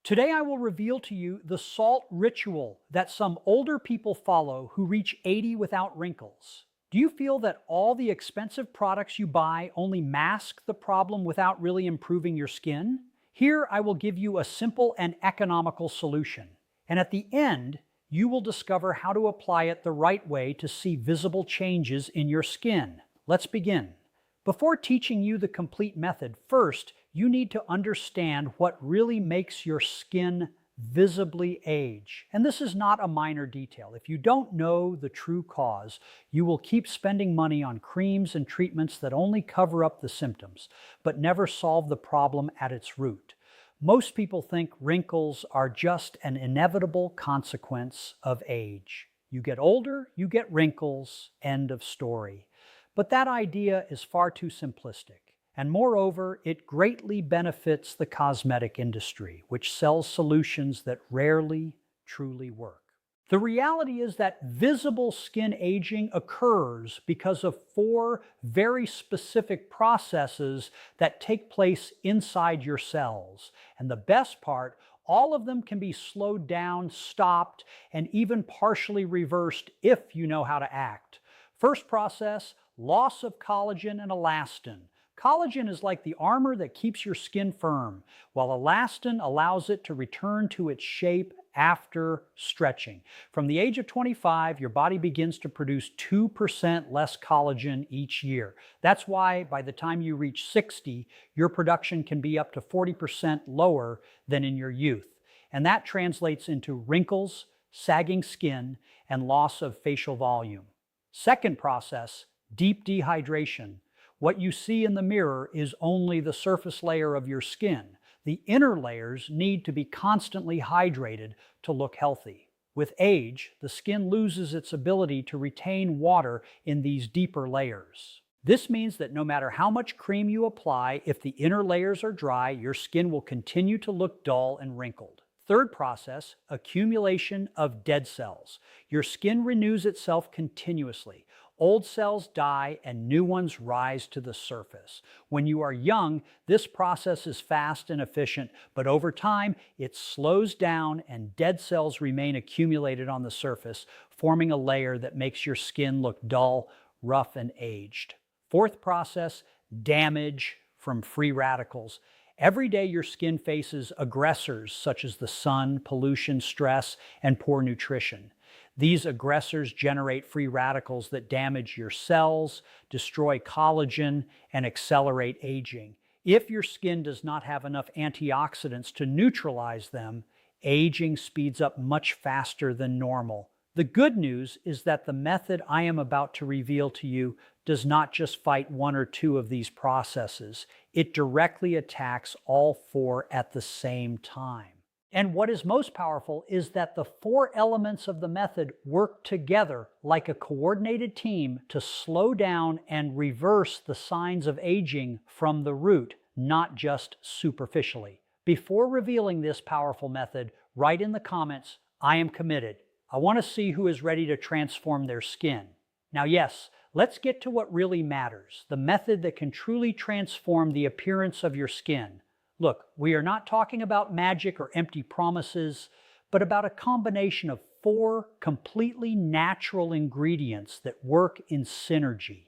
Today I will reveal to you the salt ritual that some older people follow who reach 80 without wrinkles. Do you feel that all the expensive products you buy only mask the problem without really improving your skin? Here I will give you a simple and economical solution. And at the end, you will discover how to apply it the right way to see visible changes in your skin. Let's begin. Before teaching you the complete method, first, you need to understand what really makes your skin visibly age. And this is not a minor detail. If you don't know the true cause, you will keep spending money on creams and treatments that only cover up the symptoms, but never solve the problem at its root. Most people think wrinkles are just an inevitable consequence of age. You get older, you get wrinkles, end of story. But that idea is far too simplistic. And moreover, it greatly benefits the cosmetic industry, which sells solutions that rarely truly work. The reality is that visible skin aging occurs because of four very specific processes that take place inside your cells. And the best part, all of them can be slowed down, stopped, and even partially reversed if you know how to act. First process, loss of collagen and elastin. Collagen is like the armor that keeps your skin firm, while elastin allows it to return to its shape after stretching. From the age of 25, your body begins to produce 2% less collagen each year. That's why by the time you reach 60, your production can be up to 40% lower than in your youth. And that translates into wrinkles, sagging skin, and loss of facial volume. Second process, deep dehydration. What you see in the mirror is only the surface layer of your skin. The inner layers need to be constantly hydrated to look healthy. With age, the skin loses its ability to retain water in these deeper layers. This means that no matter how much cream you apply, if the inner layers are dry, your skin will continue to look dull and wrinkled. Third process, accumulation of dead cells. Your skin renews itself continuously. Old cells die and new ones rise to the surface. When you are young, this process is fast and efficient, but over time, it slows down and dead cells remain accumulated on the surface, forming a layer that makes your skin look dull, rough, and aged. Fourth process, damage from free radicals. Every day your skin faces aggressors such as the sun, pollution, stress, and poor nutrition. These aggressors generate free radicals that damage your cells, destroy collagen, and accelerate aging. If your skin does not have enough antioxidants to neutralize them, aging speeds up much faster than normal. The good news is that the method I am about to reveal to you does not just fight one or two of these processes. It directly attacks all four at the same time. And what is most powerful is that the four elements of the method work together like a coordinated team to slow down and reverse the signs of aging from the root, not just superficially. Before revealing this powerful method, write in the comments, "I am committed." I want to see who is ready to transform their skin. Now, yes, let's get to what really matters, the method that can truly transform the appearance of your skin. Look, we are not talking about magic or empty promises, but about a combination of four completely natural ingredients that work in synergy.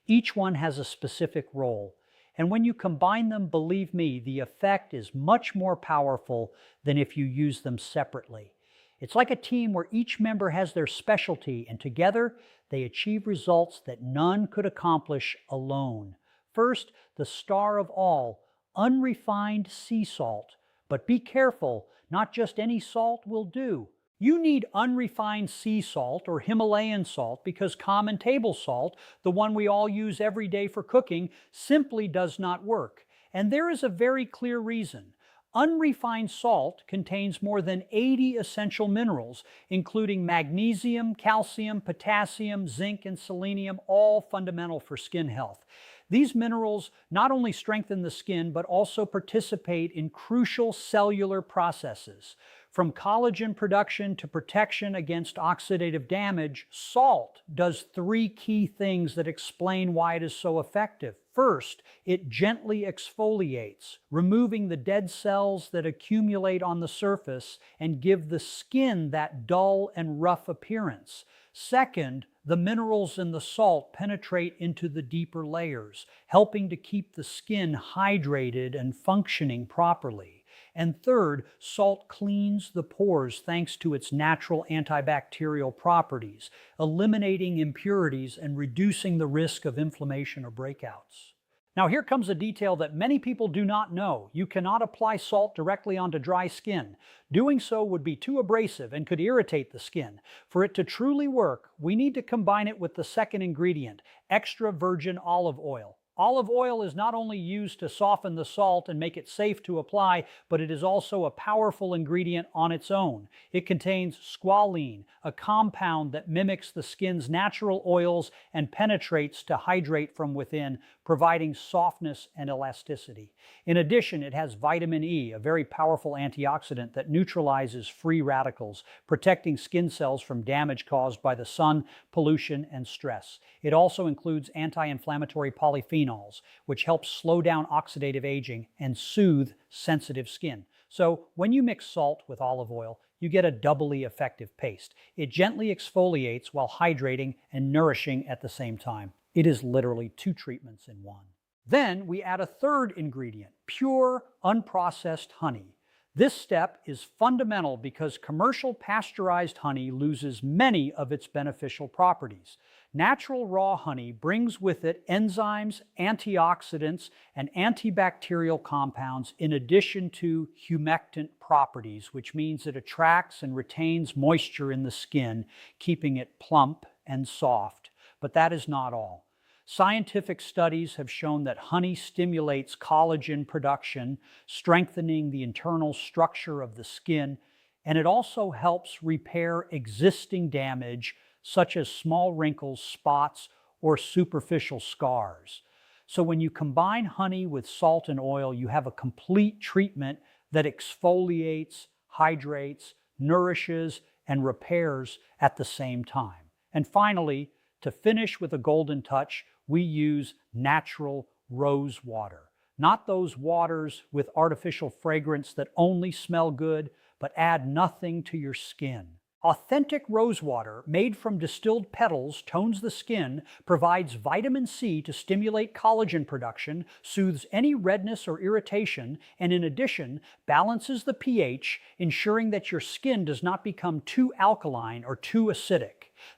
Each one has a specific role, and when you combine them, believe me, the effect is much more powerful than if you use them separately. It's like a team where each member has their specialty, and together they achieve results that none could accomplish alone. First, the star of all, unrefined sea salt. But be careful, not just any salt will do. You need unrefined sea salt or Himalayan salt because common table salt, the one we all use every day for cooking, simply does not work. And there is a very clear reason. Unrefined salt contains more than 80 essential minerals, including magnesium, calcium, potassium, zinc, and selenium, all fundamental for skin health. These minerals not only strengthen the skin, but also participate in crucial cellular processes. From collagen production to protection against oxidative damage, salt does three key things that explain why it is so effective. First, it gently exfoliates, removing the dead cells that accumulate on the surface and give the skin that dull and rough appearance. Second, the minerals in the salt penetrate into the deeper layers, helping to keep the skin hydrated and functioning properly. And third, salt cleans the pores thanks to its natural antibacterial properties, eliminating impurities and reducing the risk of inflammation or breakouts. Now here comes a detail that many people do not know. You cannot apply salt directly onto dry skin. Doing so would be too abrasive and could irritate the skin. For it to truly work, we need to combine it with the second ingredient, extra virgin olive oil. Olive oil is not only used to soften the salt and make it safe to apply, but it is also a powerful ingredient on its own. It contains squalene, a compound that mimics the skin's natural oils and penetrates to hydrate from within, providing softness and elasticity. In addition, it has vitamin E, a very powerful antioxidant that neutralizes free radicals, protecting skin cells from damage caused by the sun, pollution, and stress. It also includes anti-inflammatory polyphenols, which help slow down oxidative aging and soothe sensitive skin. So when you mix salt with olive oil, you get a doubly effective paste. It gently exfoliates while hydrating and nourishing at the same time. It is literally two treatments in one. Then we add a third ingredient, pure, unprocessed honey. This step is fundamental because commercial pasteurized honey loses many of its beneficial properties. Natural raw honey brings with it enzymes, antioxidants, and antibacterial compounds in addition to humectant properties, which means it attracts and retains moisture in the skin, keeping it plump and soft. But that is not all. Scientific studies have shown that honey stimulates collagen production, strengthening the internal structure of the skin, and it also helps repair existing damage, such as small wrinkles, spots, or superficial scars. So when you combine honey with salt and oil, you have a complete treatment that exfoliates, hydrates, nourishes, and repairs at the same time. And finally, to finish with a golden touch, we use natural rose water. Not those waters with artificial fragrance that only smell good, but add nothing to your skin. Authentic rose water made from distilled petals tones the skin, provides vitamin C to stimulate collagen production, soothes any redness or irritation, and in addition, balances the pH, ensuring that your skin does not become too alkaline or too acidic.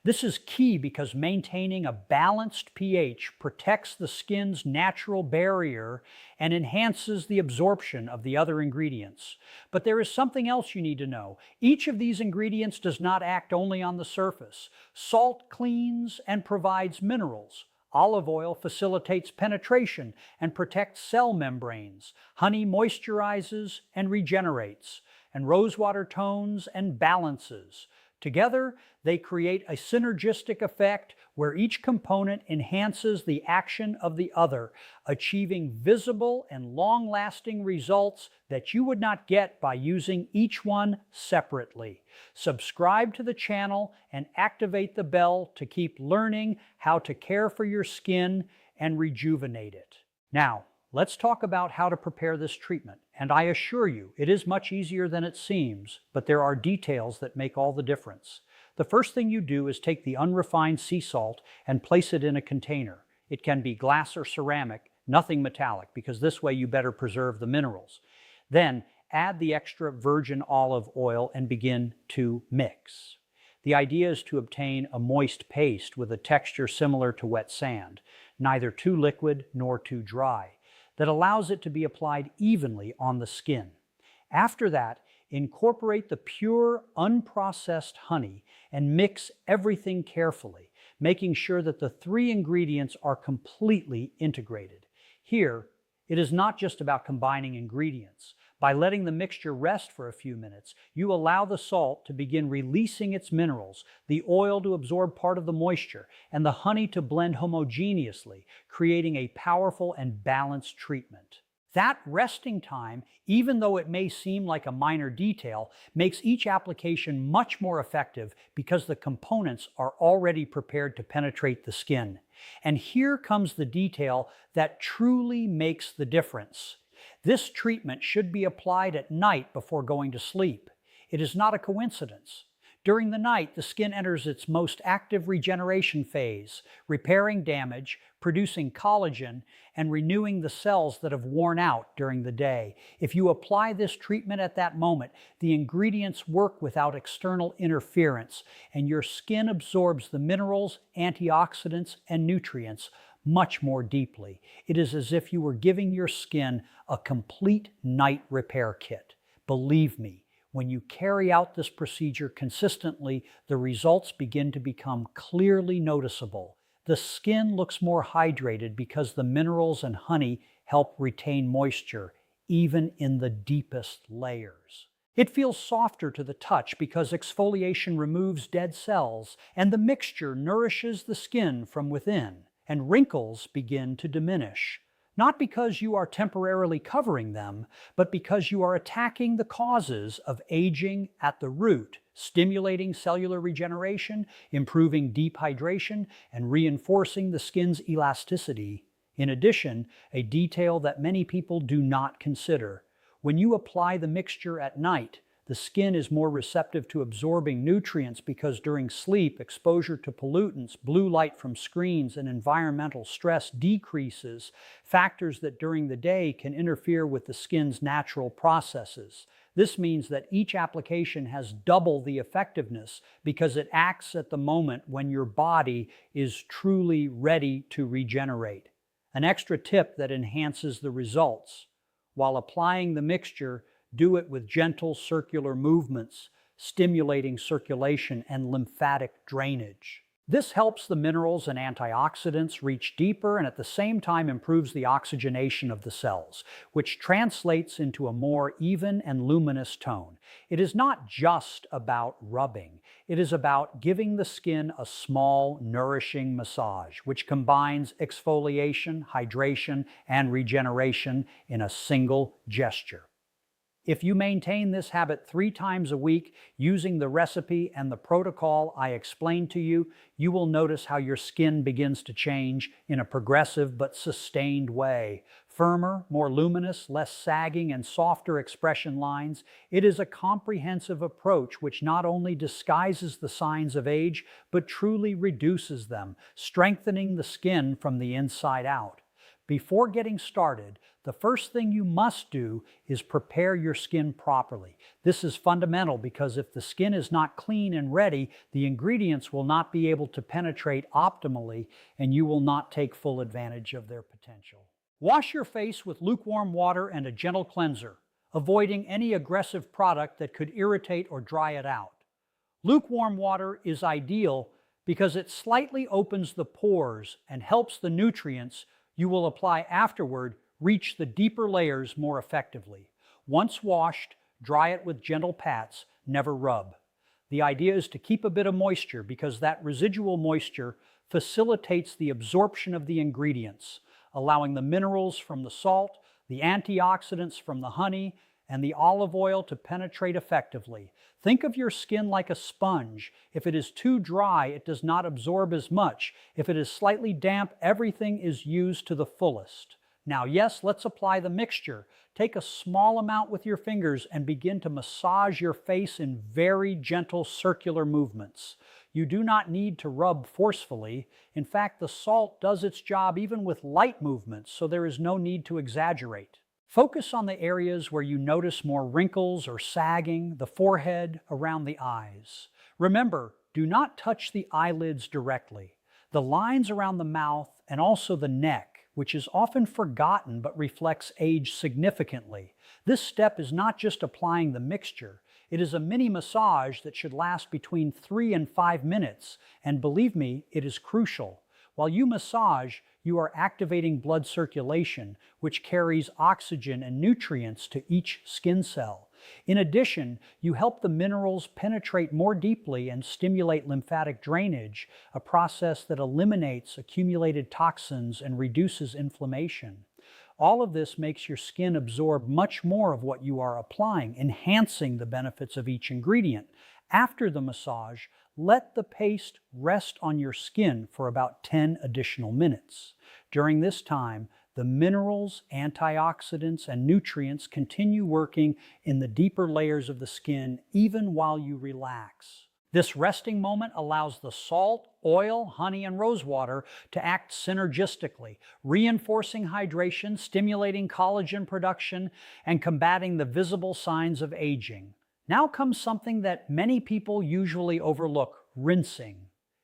This is key because maintaining a balanced pH protects the skin's natural barrier and enhances the absorption of the other ingredients. But there is something else you need to know. Each of these ingredients does not act only on the surface. Salt cleans and provides minerals. Olive oil facilitates penetration and protects cell membranes. Honey moisturizes and regenerates. And rosewater tones and balances. Together, they create a synergistic effect where each component enhances the action of the other, achieving visible and long-lasting results that you would not get by using each one separately. Subscribe to the channel and activate the bell to keep learning how to care for your skin and rejuvenate it. Now, let's talk about how to prepare this treatment. And I assure you, it is much easier than it seems, but there are details that make all the difference. The first thing you do is take the unrefined sea salt and place it in a container. It can be glass or ceramic, nothing metallic, because this way you better preserve the minerals. Then add the extra virgin olive oil and begin to mix. The idea is to obtain a moist paste with a texture similar to wet sand, neither too liquid nor too dry, that allows it to be applied evenly on the skin. After that, incorporate the pure, unprocessed honey and mix everything carefully, making sure that the three ingredients are completely integrated. Here, it is not just about combining ingredients. By letting the mixture rest for a few minutes, you allow the salt to begin releasing its minerals, the oil to absorb part of the moisture, and the honey to blend homogeneously, creating a powerful and balanced treatment. That resting time, even though it may seem like a minor detail, makes each application much more effective because the components are already prepared to penetrate the skin. And here comes the detail that truly makes the difference. This treatment should be applied at night before going to sleep. It is not a coincidence. During the night, the skin enters its most active regeneration phase, repairing damage, producing collagen, and renewing the cells that have worn out during the day. If you apply this treatment at that moment, the ingredients work without external interference, and your skin absorbs the minerals, antioxidants, and nutrients much more deeply. It is as if you were giving your skin a complete night repair kit. Believe me, when you carry out this procedure consistently, the results begin to become clearly noticeable. The skin looks more hydrated because the minerals and honey help retain moisture, even in the deepest layers. It feels softer to the touch because exfoliation removes dead cells, and the mixture nourishes the skin from within, and wrinkles begin to diminish. Not because you are temporarily covering them, but because you are attacking the causes of aging at the root, stimulating cellular regeneration, improving deep hydration, and reinforcing the skin's elasticity. In addition, a detail that many people do not consider: when you apply the mixture at night, the skin is more receptive to absorbing nutrients because during sleep, exposure to pollutants, blue light from screens, and environmental stress decreases, factors that during the day can interfere with the skin's natural processes. This means that each application has double the effectiveness because it acts at the moment when your body is truly ready to regenerate. An extra tip that enhances the results: while applying the mixture, do it with gentle circular movements, stimulating circulation and lymphatic drainage. This helps the minerals and antioxidants reach deeper and at the same time improves the oxygenation of the cells, which translates into a more even and luminous tone. It is not just about rubbing. It is about giving the skin a small, nourishing massage, which combines exfoliation, hydration, and regeneration in a single gesture. If you maintain this habit 3 times a week using the recipe and the protocol I explained to you, you will notice how your skin begins to change in a progressive but sustained way. Firmer, more luminous, less sagging, and softer expression lines. It is a comprehensive approach which not only disguises the signs of age, but truly reduces them, strengthening the skin from the inside out. Before getting started, the first thing you must do is prepare your skin properly. This is fundamental because if the skin is not clean and ready, the ingredients will not be able to penetrate optimally and you will not take full advantage of their potential. Wash your face with lukewarm water and a gentle cleanser, avoiding any aggressive product that could irritate or dry it out. Lukewarm water is ideal because it slightly opens the pores and helps the nutrients you will apply afterward reach the deeper layers more effectively. Once washed, dry it with gentle pats, never rub. The idea is to keep a bit of moisture because that residual moisture facilitates the absorption of the ingredients, allowing the minerals from the salt, the antioxidants from the honey, and the olive oil to penetrate effectively. Think of your skin like a sponge. If it is too dry, it does not absorb as much. If it is slightly damp, everything is used to the fullest. Now, yes, let's apply the mixture. Take a small amount with your fingers and begin to massage your face in very gentle circular movements. You do not need to rub forcefully. In fact, the salt does its job even with light movements, so there is no need to exaggerate. Focus on the areas where you notice more wrinkles or sagging, the forehead, around the eyes. Remember, do not touch the eyelids directly. The lines around the mouth and also the neck, which is often forgotten but reflects age significantly. This step is not just applying the mixture. It is a mini massage that should last between 3 and 5 minutes, and believe me, it is crucial. While you massage, you are activating blood circulation, which carries oxygen and nutrients to each skin cell. In addition, you help the minerals penetrate more deeply and stimulate lymphatic drainage, a process that eliminates accumulated toxins and reduces inflammation. All of this makes your skin absorb much more of what you are applying, enhancing the benefits of each ingredient. After the massage, let the paste rest on your skin for about 10 additional minutes. During this time, the minerals, antioxidants, and nutrients continue working in the deeper layers of the skin even while you relax. This resting moment allows the salt, oil, honey, and rosewater to act synergistically, reinforcing hydration, stimulating collagen production, and combating the visible signs of aging. Now comes something that many people usually overlook: rinsing.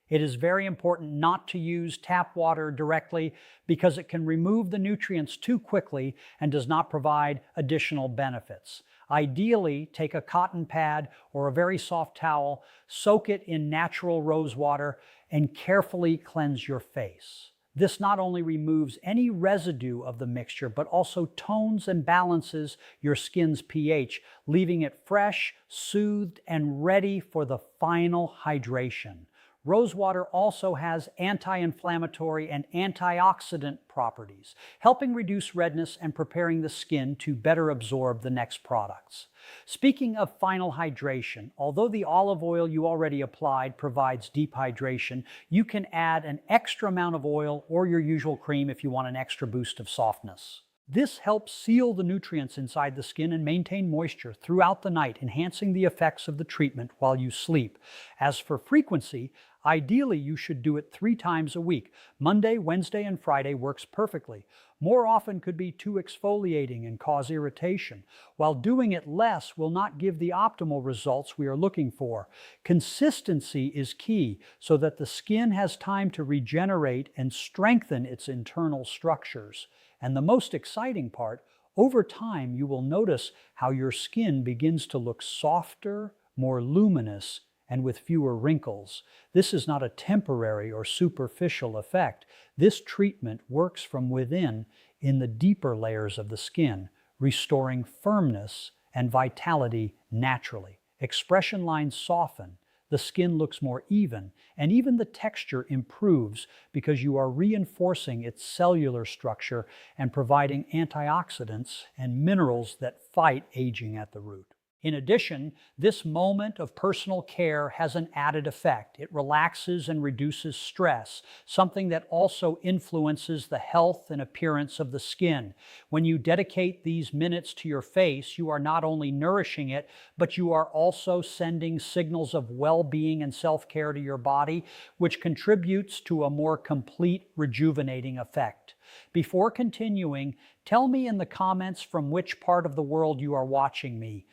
It is very important not to use tap water directly because it can remove the nutrients too quickly and does not provide additional benefits. Ideally, take a cotton pad or a very soft towel, soak it in natural rose water, and carefully cleanse your face. This not only removes any residue of the mixture, but also tones and balances your skin's pH, leaving it fresh, soothed, and ready for the final hydration. Rosewater also has anti-inflammatory and antioxidant properties, helping reduce redness and preparing the skin to better absorb the next products. Speaking of final hydration, although the olive oil you already applied provides deep hydration, you can add an extra amount of oil or your usual cream if you want an extra boost of softness. This helps seal the nutrients inside the skin and maintain moisture throughout the night, enhancing the effects of the treatment while you sleep. As for frequency, ideally you should do it 3 times a week. Monday, Wednesday, and Friday works perfectly. More often could be too exfoliating and cause irritation, while doing it less will not give the optimal results we are looking for. Consistency is key so that the skin has time to regenerate and strengthen its internal structures. And the most exciting part, over time you will notice how your skin begins to look softer, more luminous, and with fewer wrinkles. This is not a temporary or superficial effect. This treatment works from within in the deeper layers of the skin, restoring firmness and vitality naturally. Expression lines soften, the skin looks more even, and even the texture improves because you are reinforcing its cellular structure and providing antioxidants and minerals that fight aging at the root. In addition, this moment of personal care has an added effect. It relaxes and reduces stress, something that also influences the health and appearance of the skin. When you dedicate these minutes to your face, you are not only nourishing it, but you are also sending signals of well-being and self-care to your body, which contributes to a more complete, rejuvenating effect. Before continuing, tell me in the comments from which part of the world you are watching me.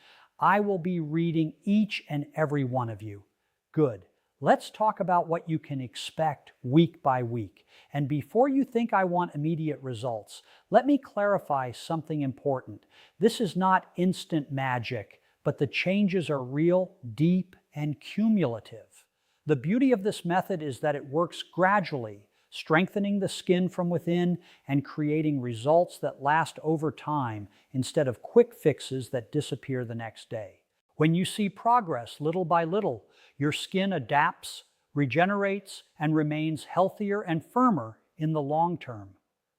I will be reading each and every one of you. Good. Let's talk about what you can expect week by week. And before you think I want immediate results, let me clarify something important. This is not instant magic, but the changes are real, deep, and cumulative. The beauty of this method is that it works gradually, strengthening the skin from within and creating results that last over time instead of quick fixes that disappear the next day. When you see progress little by little, your skin adapts, regenerates, and remains healthier and firmer in the long term.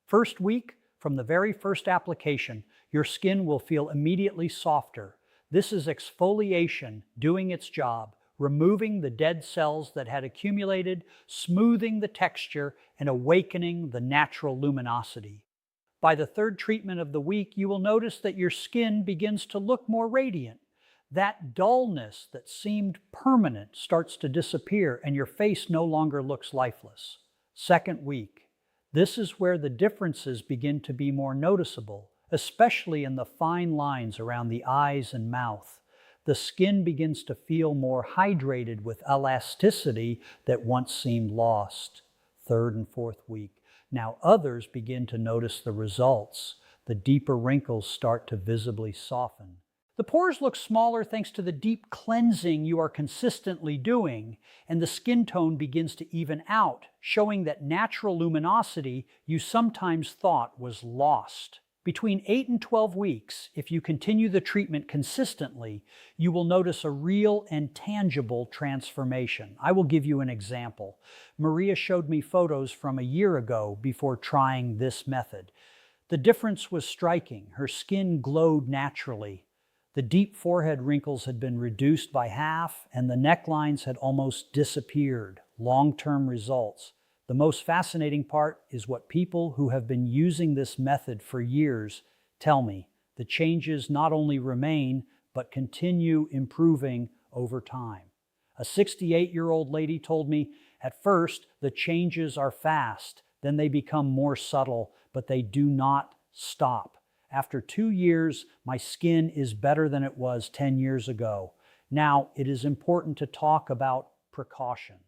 First week, from the very first application, your skin will feel immediately softer. This is exfoliation doing its job, removing the dead cells that had accumulated, smoothing the texture, and awakening the natural luminosity. By the third treatment of the week, you will notice that your skin begins to look more radiant. That dullness that seemed permanent starts to disappear, and your face no longer looks lifeless. Second week, this is where the differences begin to be more noticeable, especially in the fine lines around the eyes and mouth. The skin begins to feel more hydrated with elasticity that once seemed lost. Third and fourth week. Now others begin to notice the results. The deeper wrinkles start to visibly soften. The pores look smaller thanks to the deep cleansing you are consistently doing, and the skin tone begins to even out, showing that natural luminosity you sometimes thought was lost. Between 8 and 12 weeks, if you continue the treatment consistently, you will notice a real and tangible transformation. I will give you an example. Maria showed me photos from a year ago before trying this method. The difference was striking. Her skin glowed naturally. The deep forehead wrinkles had been reduced by half, and the necklines had almost disappeared. Long-term results. The most fascinating part is what people who have been using this method for years tell me. The changes not only remain, but continue improving over time. A 68-year-old lady told me, at first, the changes are fast, then they become more subtle, but they do not stop. After 2 years, my skin is better than it was 10 years ago. Now, it is important to talk about precautions.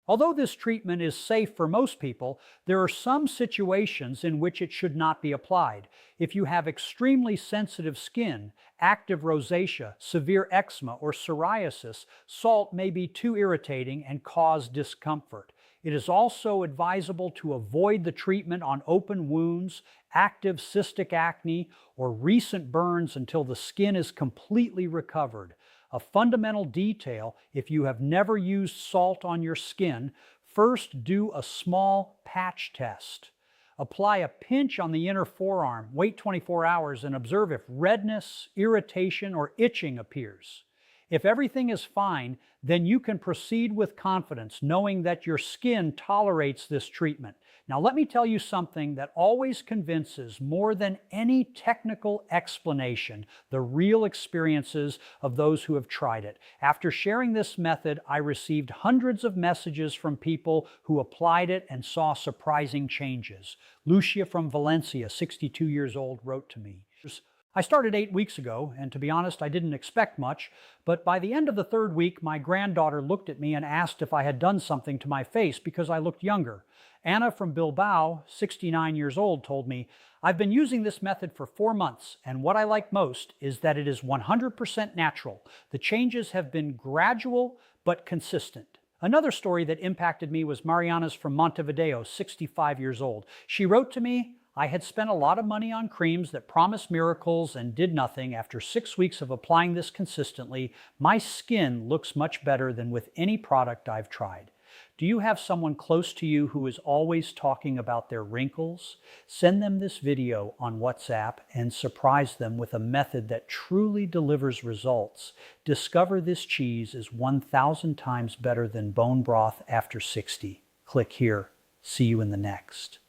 Although this treatment is safe for most people, there are some situations in which it should not be applied. If you have extremely sensitive skin, active rosacea, severe eczema, or psoriasis, salt may be too irritating and cause discomfort. It is also advisable to avoid the treatment on open wounds, active cystic acne, or recent burns until the skin is completely recovered. A fundamental detail: if you have never used salt on your skin, first do a small patch test. Apply a pinch on the inner forearm, wait 24 hours, and observe if redness, irritation, or itching appears. If everything is fine, then you can proceed with confidence, knowing that your skin tolerates this treatment. Now, let me tell you something that always convinces more than any technical explanation: the real experiences of those who have tried it. After sharing this method, I received hundreds of messages from people who applied it and saw surprising changes. Lucia from Valencia, 62 years old, wrote to me, I started 8 weeks ago, and to be honest, I didn't expect much, but by the end of the 3rd week, my granddaughter looked at me and asked if I had done something to my face because I looked younger. Anna from Bilbao, 69 years old, told me, I've been using this method for 4 months, and what I like most is that it is 100% natural. The changes have been gradual but consistent. Another story that impacted me was Mariana's from Montevideo, 65 years old. She wrote to me, I had spent a lot of money on creams that promised miracles and did nothing. After 6 weeks of applying this consistently, my skin looks much better than with any product I've tried. Do you have someone close to you who is always talking about their wrinkles? Send them this video on WhatsApp and surprise them with a method that truly delivers results. Discover this cheese is 1,000 times better than bone broth after 60. Click here. See you in the next.